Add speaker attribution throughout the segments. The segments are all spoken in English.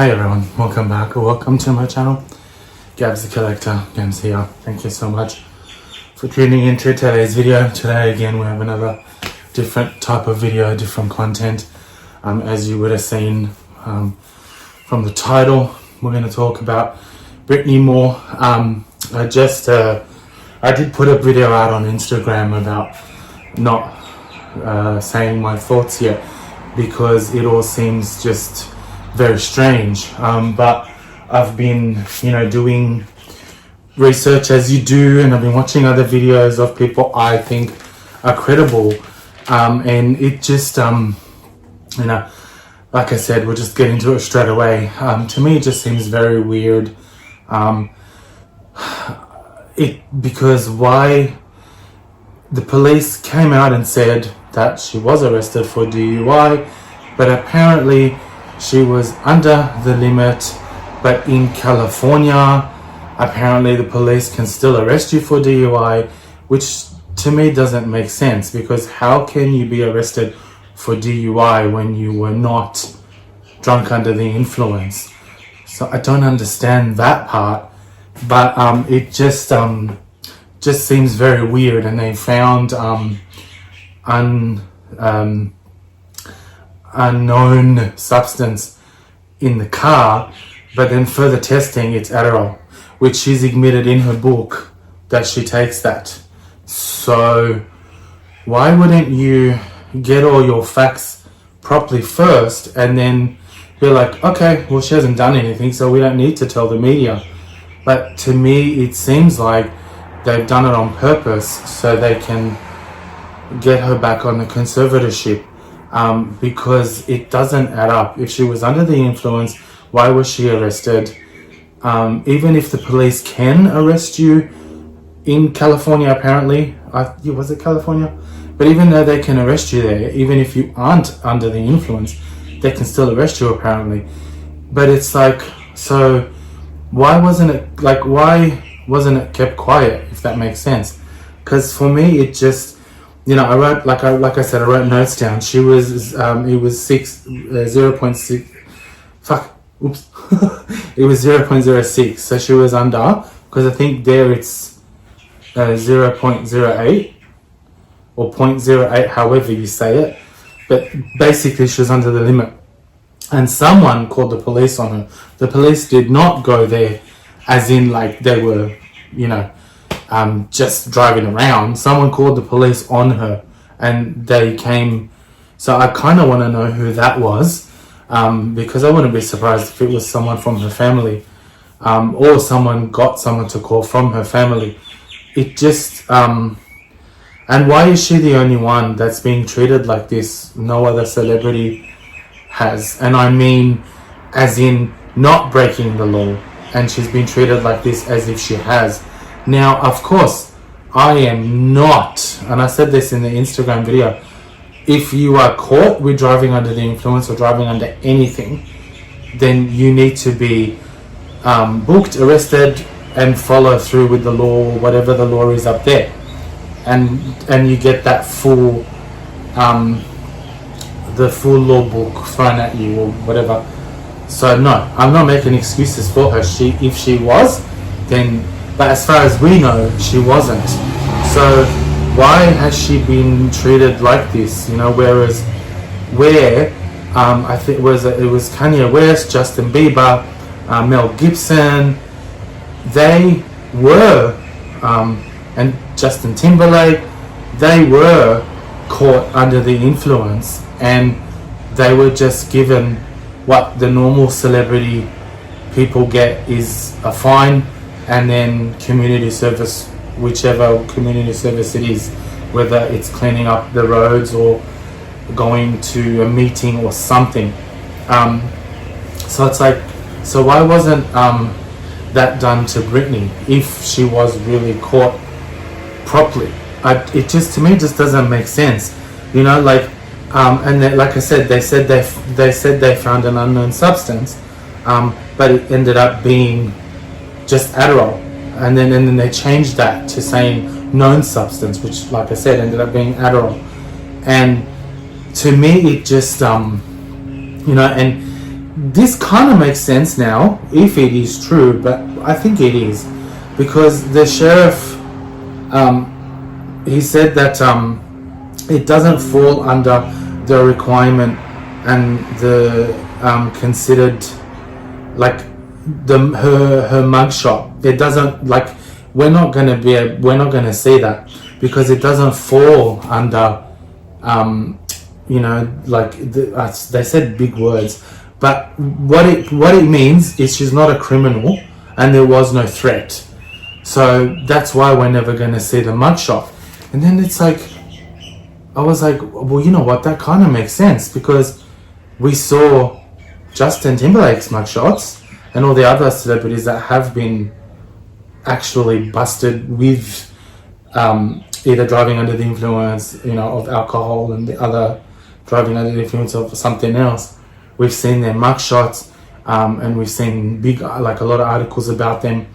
Speaker 1: Hi everyone, welcome back or welcome to my channel. Gabs the Collector, Gabs here. Thank you so much for tuning into today's video. Today again we have another different type of video, different content. As you would have seen from the title, we're going to talk about Britney more. I did put a video out on Instagram about not saying my thoughts yet because it all seems just very strange, but I've been doing research as you do, and I've been watching other videos of people I think are credible, and it just like I said, we'll just get into it straight away. To me it just seems very weird, because why the police came out and said that she was arrested for DUI, but apparently she was under the limit. But in California, apparently the police can still arrest you for DUI, which to me doesn't make sense, because how can you be arrested for DUI when you were not drunk under the influence? So I don't understand that part, but it just seems very weird. And they found unknown substance in the car, but then further testing, it's Adderall, which she's admitted in her book that she takes that. So why wouldn't you get all your facts properly first and then be like, okay, well, she hasn't done anything, so we don't need to tell the media? But to me it seems like they've done it on purpose so they can get her back on the conservatorship, because it doesn't add up. If she was under the influence, why was she arrested? Even if the police can arrest you in California, apparently, was it California? But even though they can arrest you there, even if you aren't under the influence, they can still arrest you apparently. But it's like, so why wasn't it kept quiet, if that makes sense? Because for me it just, I wrote, like I said, I wrote notes down. She was it was 0.6, it was 0.06, so she was under, because I think there it's 0.08 or 0.08, however you say it, but basically she was under the limit. And someone called the police on her. The police did not go there as in like they were just driving around. Someone called the police on her and they came. So I kind of want to know who that was, because I wouldn't be surprised if it was someone from her family, or someone got someone to call from her family. It just and why is she the only one that's being treated like this? No other celebrity has, and I mean as in not breaking the law, and she's been treated like this as if she has. Now of course I am not, and I said this in the Instagram video, if you are caught with driving under the influence or driving under anything, then you need to be booked, arrested, and follow through with the law, whatever the law is up there, and you get that full the full law book thrown at you or whatever. So no, I'm not making excuses for her. If she was, then, but as far as we know, she wasn't. So why has she been treated like this? Whereas I think it was Kanye West, Justin Bieber, Mel Gibson, they were, and Justin Timberlake, they were caught under the influence, and they were just given what the normal celebrity people get, is a fine and then community service, whichever community service it is, whether it's cleaning up the roads or going to a meeting or something. So it's like, so why wasn't that done to Britney if she was really caught properly? It just, to me, just doesn't make sense, and they, like I said, they said they found an unknown substance, but it ended up being just Adderall, and then they changed that to saying known substance, which, like I said, ended up being Adderall. And to me it just and this kind of makes sense now, if it is true, but I think it is, because the sheriff, he said that it doesn't fall under the requirement and the considered, like, her mugshot. It doesn't, like, we're not gonna see that, because it doesn't fall under, like, they said big words, but what it means is she's not a criminal and there was no threat. So that's why we're never gonna see the mugshot. And then it's like, I was like, well, you know what, that kind of makes sense, because we saw Justin Timberlake's mugshots and all the other celebrities that have been actually busted with either driving under the influence, of alcohol, and the other driving under the influence of something else. We've seen their mugshots, and we've seen a lot of articles about them.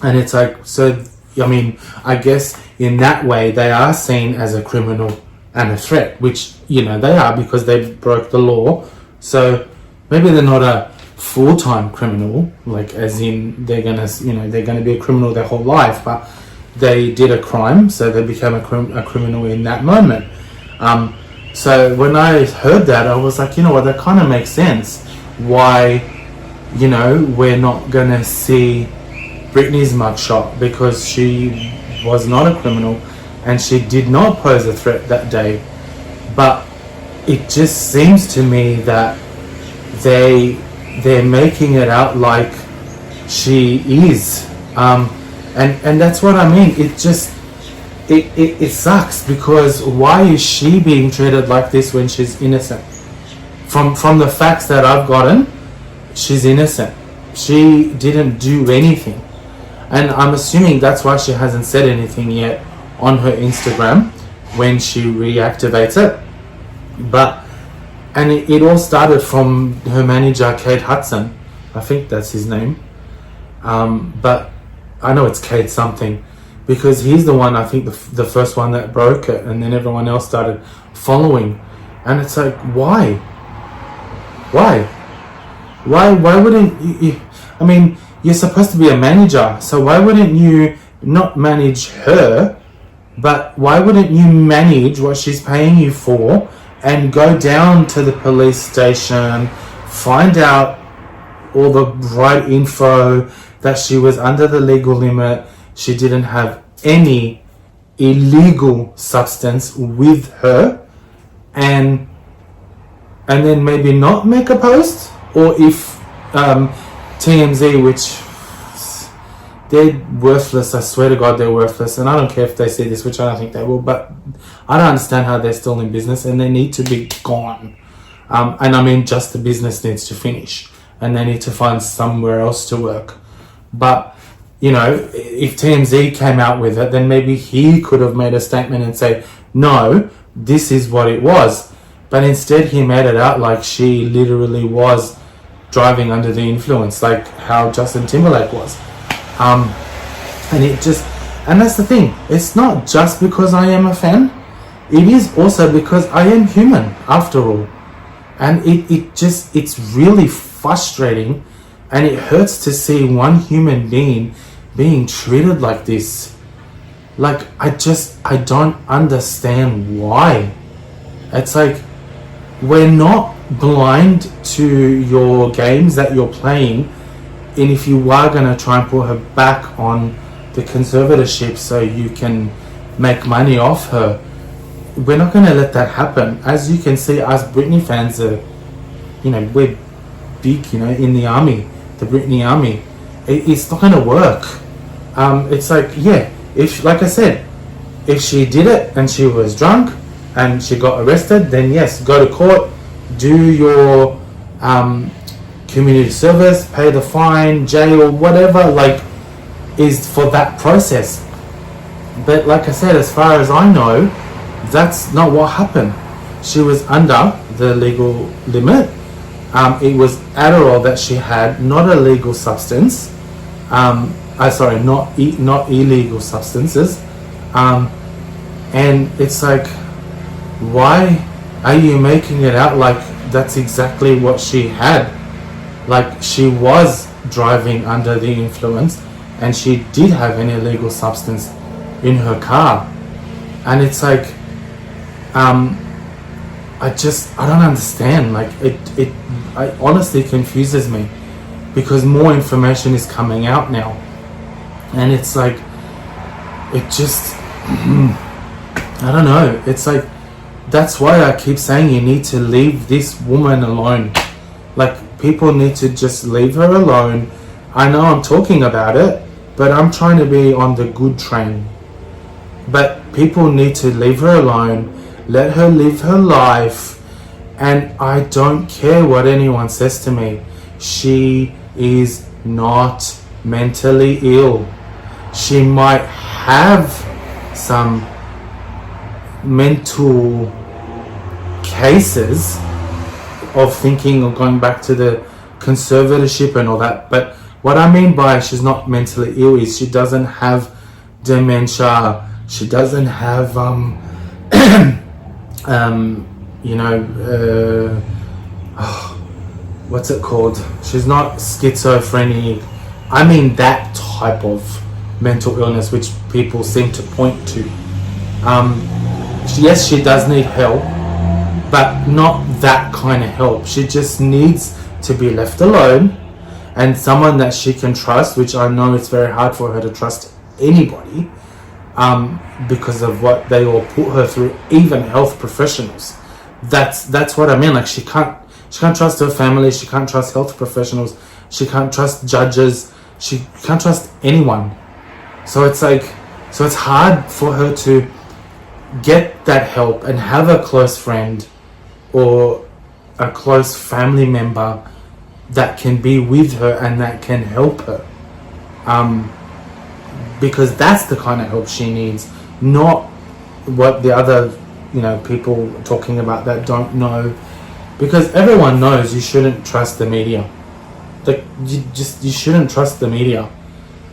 Speaker 1: And it's like, so, I mean, I guess in that way they are seen as a criminal and a threat, which, they are, because they broke the law. So maybe they're not a full-time criminal, like as in they're gonna be a criminal their whole life, but they did a crime, so they became a criminal in that moment. So when I heard that, I was like, you know what, that kind of makes sense. Why, we're not gonna see Britney's mugshot, because she was not a criminal and she did not pose a threat that day. But it just seems to me that they're making it out like she is, and that's what I mean. It just it sucks, because why is she being treated like this when she's innocent? From the facts that I've gotten, she's innocent. She didn't do anything, and I'm assuming that's why she hasn't said anything yet on her Instagram when she reactivates it. And it all started from her manager, Kate Hudson. I think that's his name. But I know it's Kate something, because he's the one, I think, the first one that broke it, and then everyone else started following. And it's like, why? Why wouldn't you? I mean, you're supposed to be a manager, so why wouldn't you not manage her, but why wouldn't you manage what she's paying you for, and go down to the police station, find out all the right info, that she was under the legal limit, she didn't have any illegal substance with her, and then maybe not make a post? Or if TMZ, which they're worthless, I swear to God they're worthless, and I don't care if they see this, which I don't think they will, but I don't understand how they're still in business, and they need to be gone. And I mean, just the business needs to finish, and they need to find somewhere else to work. But, if TMZ came out with it, then maybe he could have made a statement and say, no, this is what it was. But instead he made it out like she literally was driving under the influence, like how Justin Timberlake was. And that's the thing. It's not just because I am a fan. It is also because I am human, after all. And it's really frustrating, and it hurts to see one human being being treated like this. Like, I don't understand why. It's like, we're not blind to your games that you're playing, and if you are going to try and put her back on the conservatorship so you can make money off her, we're not going to let that happen. As you can see, us Britney fans are, we're big, in the army, the Britney army. It's not going to work. It's like, yeah, like I said, if she did it and she was drunk and she got arrested, then yes, go to court, do your community service, pay the fine, jail, whatever, is for that process. But like I said, as far as I know, that's not what happened. She was under the legal limit. It was Adderall that she had, not a legal substance. Not illegal substances. And it's like, why are you making it out like that's exactly what she had? Like, she was driving under the influence and she did have an illegal substance in her car. And it's like, I don't understand. Like, it honestly confuses me, because more information is coming out now. And it's like, it just, I don't know. It's like, that's why I keep saying you need to leave this woman alone. Like, people need to just leave her alone. I know I'm talking about it, but I'm trying to be on the good train. But people need to leave her alone, let her live her life, and I don't care what anyone says to me. She is not mentally ill. She might have some mental cases of thinking or going back to the conservatorship and all that, but what I mean by she's not mentally ill is she doesn't have dementia, she doesn't have what's it called, she's not schizophrenic. I mean that type of mental illness which people seem to point to. Yes, she does need help, but not that kind of help. She just needs to be left alone, and someone that she can trust, which I know it's very hard for her to trust anybody, because of what they all put her through, even health professionals. That's what I mean. Like, she can't trust her family, she can't trust health professionals, she can't trust judges, she can't trust anyone. So it's hard for her to get that help and have a close friend or a close family member that can be with her and that can help her, because that's the kind of help she needs, not what the other people talking about that don't know. Because everyone knows you shouldn't trust the media. Like, you shouldn't trust the media,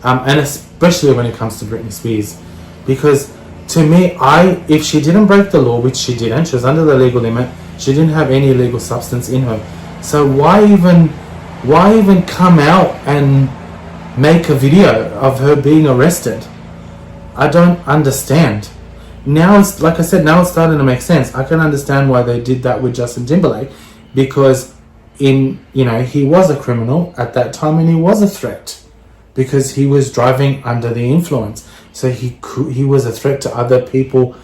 Speaker 1: and especially when it comes to Britney Spears, because to me, if she didn't break the law, which she didn't, she was under the legal limit, she didn't have any illegal substance in her. So why even come out and make a video of her being arrested? I don't understand. Now it's, like I said, now it's starting to make sense. I can understand why they did that with Justin Timberlake, because he was a criminal at that time and he was a threat because he was driving under the influence. So he was a threat to other people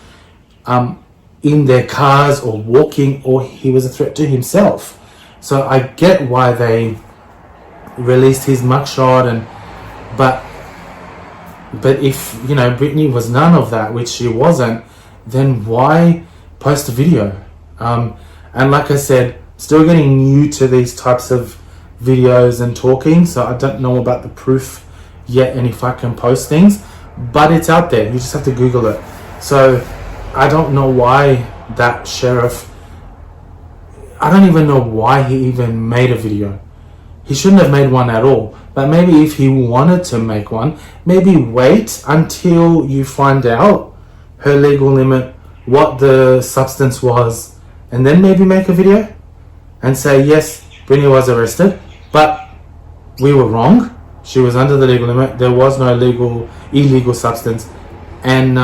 Speaker 1: in their cars or walking, or he was a threat to himself. So I get why they released his mugshot, but if Britney was none of that, which she wasn't, then why post a video? And like I said, still getting new to these types of videos and talking, so I don't know about the proof yet and if I can post things, but it's out there. You just have to Google it. So I don't know why that sheriff, I don't even know why he even made a video. He shouldn't have made one at all. But maybe if he wanted to make one, maybe wait until you find out her legal limit, what the substance was, and then maybe make a video and say, yes, Britney was arrested, but we were wrong. She was under the legal limit. There was no illegal substance, and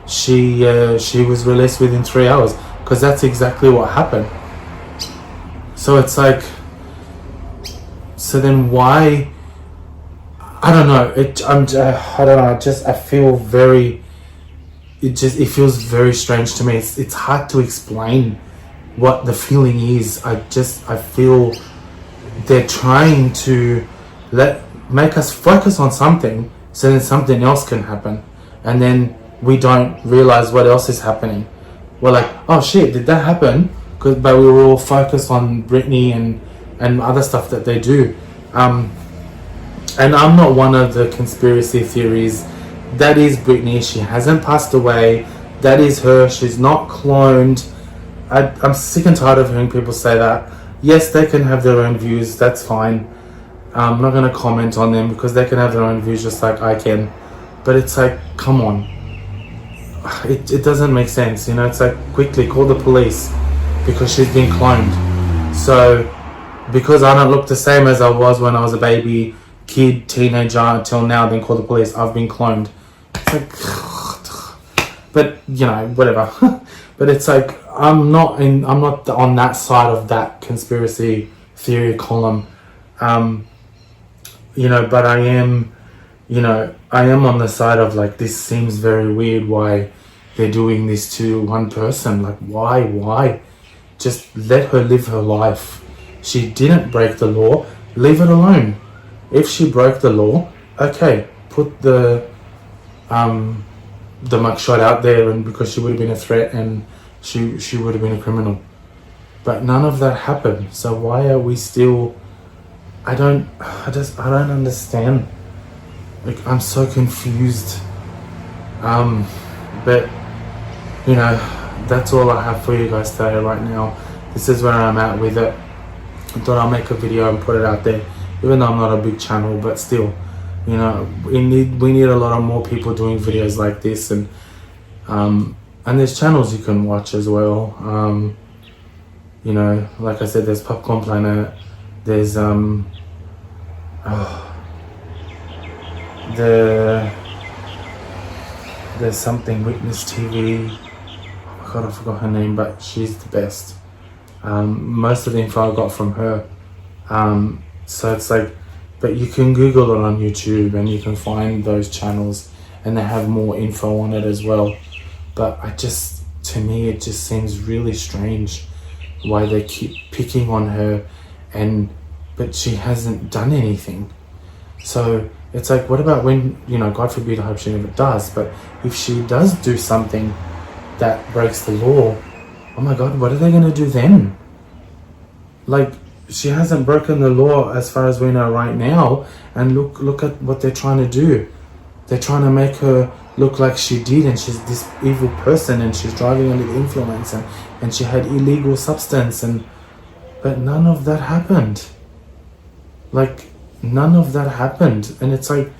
Speaker 1: she was released within 3 hours, because that's exactly what happened. So it's like, so then why? I don't know. I don't know. I feel very. It feels very strange to me. It's hard to explain what the feeling is. I feel they're trying to make us focus on something, so then something else can happen, and then we don't realize what else is happening. We're like, oh shit, did that happen? But we were all focused on Britney and other stuff that they do. And I'm not one of the conspiracy theories. That is Britney. She hasn't passed away. That is her. She's not cloned. I'm sick and tired of hearing people say that. Yes, they can have their own views. That's fine. I'm not going to comment on them because they can have their own views just like I can. But it's like, come on. It doesn't make sense. It's like, quickly call the police because she's been cloned. So because I don't look the same as I was when I was a baby, kid, teenager, till now, then call the police. I've been cloned. It's like, but you know, whatever. But it's like I'm not on that side of that conspiracy theory column. You know, but I am on the side of like, this seems very weird. Why they're doing this to one person? Like, why? Just let her live her life. She didn't break the law. Leave it alone. If she broke the law, okay, put the mugshot out there, and because she would have been a threat and she would have been a criminal. But none of that happened. So why are we still? I don't understand. Like, I'm so confused. But you know, that's all I have for you guys today. Right now, this is where I'm at with it. I thought I'll make a video and put it out there, even though I'm not a big channel, but still, you know, we need a lot of more people doing videos like this, and there's channels you can watch as well. You know, like I said, there's Popcorn Planet, there's there's something, Witness TV. Oh my god, I forgot her name, but she's the best. Most of the info I got from her. So it's like, but you can Google it on YouTube and you can find those channels, and they have more info on it as well. But to me, it just seems really strange why they keep picking on her, but she hasn't done anything. So it's like, what about when, you know, God forbid, I hope she never does, but if she does do something that breaks the law, oh my god, what are they going to do then? Like, she hasn't broken the law as far as we know right now, and look at what they're trying to do. They're trying to make her look like she did, and she's this evil person, and she's driving under the influence, and she had illegal substance, but none of that happened. Like, none of that happened. And it's like,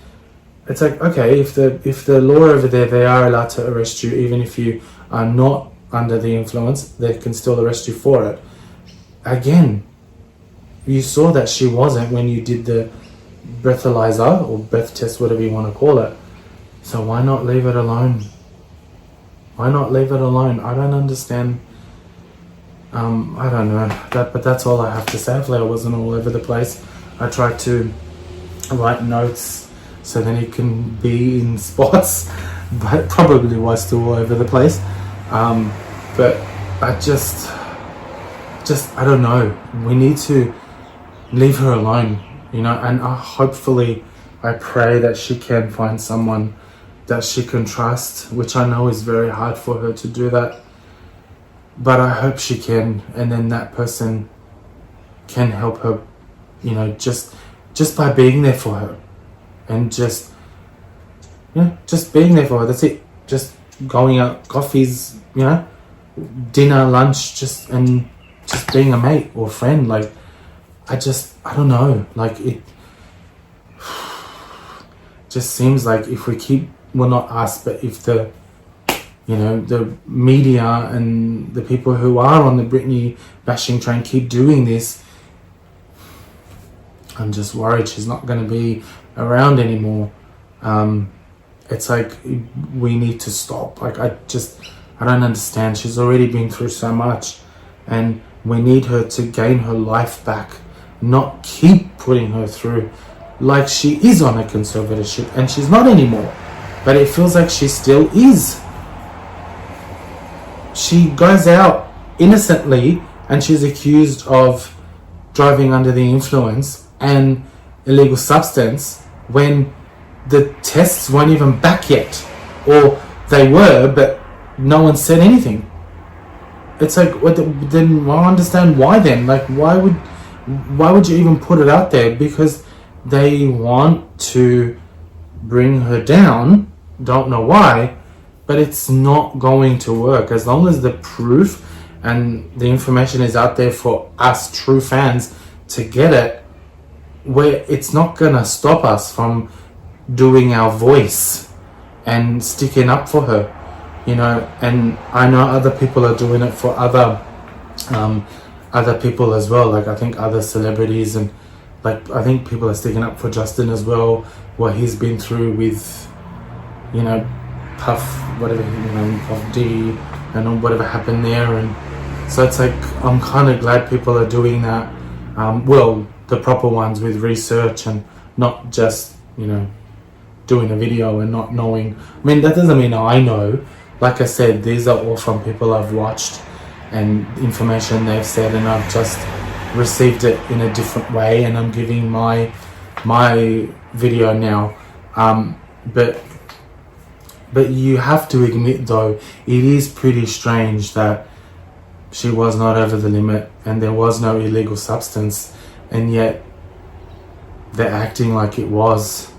Speaker 1: okay, if the law over there, they are allowed to arrest you even if you are not under the influence, they can still arrest you for it. Again, you saw that she wasn't when you did the breathalyzer or breath test, whatever you want to call it. So why not leave it alone? Why not leave it alone? I don't understand. I don't know. But that's all I have to say. Hopefully I wasn't all over the place. I tried to write notes so then it can be in spots, but probably was still all over the place. But I just I don't know. We need to leave her alone, you know, and hopefully I pray that she can find someone that she can trust, which I know is very hard for her to do that, but I hope she can, and then that person can help her, you know, just by being there for her, and just being there for her. That's it. Just going out, coffees, you know, dinner, lunch, just being a mate or friend. Like, I don't know, like, it just seems like if we keep, well, not us, but if the media and the people who are on the Britney bashing train keep doing this, I'm just worried she's not going to be around anymore. It's like, we need to stop. Like, I don't understand. She's already been through so much, and we need her to gain her life back, not keep putting her through like she is on a conservatorship, and she's not anymore, but it feels like she still is. She goes out innocently and she's accused of driving under the influence and illegal substance when the tests weren't even back yet, or they were, but no one said anything. It's like, then I understand why then. Like, why would you even put it out there? Because they want to bring her down. Don't know why, but it's not going to work. As long as the proof and the information is out there for us true fans to get it, where it's not gonna stop us from doing our voice and sticking up for her, you know. And I know other people are doing it for other other people as well. Like I think other celebrities, and like I think people are sticking up for Justin as well, what he's been through with, you know, Puff, whatever, you know, Puff D, and whatever happened there. And so it's like, I'm kind of glad people are doing that, well, the proper ones with research, and not just, you know, doing a video and not knowing. I mean, that doesn't mean I know. Like I said, these are all from people I've watched and information they've said, and I've just received it in a different way, and I'm giving my video now. But you have to admit though, it is pretty strange that she was not over the limit and there was no illegal substance, and yet they're acting like it was.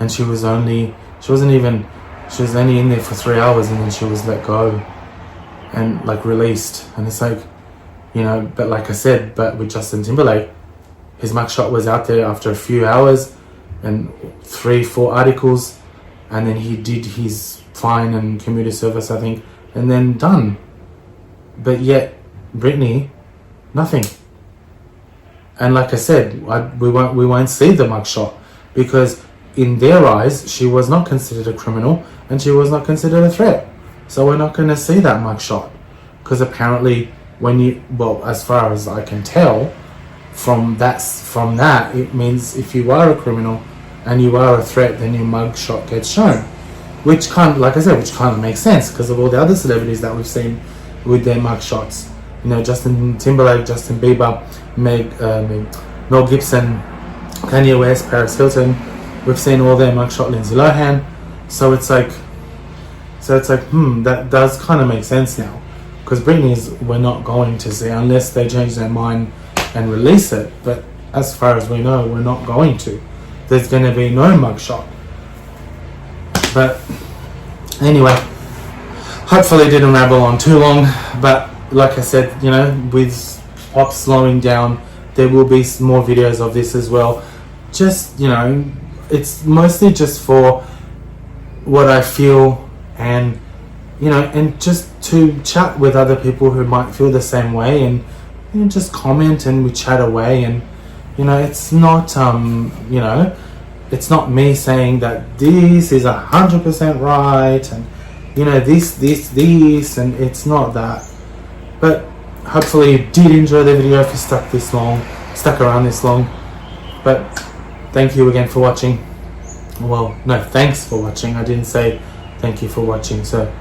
Speaker 1: And she was only in there for 3 hours, and then she was let go and like released. And it's like, you know, but like I said, but with Justin Timberlake, his mugshot was out there after a few hours and 3-4 articles, and then he did his fine and community service, I think, and then done. But yet Britney, nothing. And like I said, we won't see the mugshot, because in their eyes she was not considered a criminal and she was not considered a threat. So we're not going to see that mugshot, because apparently as far as I can tell from that, it means if you are a criminal and you are a threat, then your mugshot gets shown, which kind of makes sense because of all the other celebrities that we've seen with their mugshots. You know, Justin Timberlake, Justin Bieber, Mel Gibson, Kanye West, Paris Hilton. We've seen all their mugshot, Lindsay Lohan. So it's like, that does kind of make sense now. Because Britney's, we're not going to see unless they change their mind and release it. But as far as we know, we're not going to. There's going to be no mugshot. But anyway, hopefully it didn't ramble on too long. But like I said, you know, with Pop slowing down, there will be more videos of this as well. Just, you know, it's mostly just for what I feel, and you know, and just to chat with other people who might feel the same way, and you know, just comment and we chat away. And you know, it's not you know, it's not me saying that this is 100% right, and you know, this, and it's not that. But hopefully you did enjoy the video if you stuck around this long. But thank you again for watching. Well, no, thanks for watching. I didn't say thank you for watching, so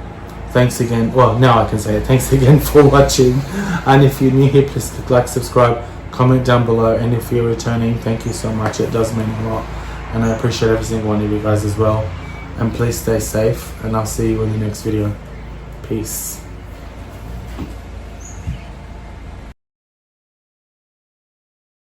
Speaker 1: thanks again. Well, now I can say it. Thanks again for watching. And if you're new here, please click like, subscribe, comment down below. And if you're returning, thank you so much. It does mean a lot, and I appreciate every single one of you guys as well. And please stay safe, and I'll see you in the next video. Peace.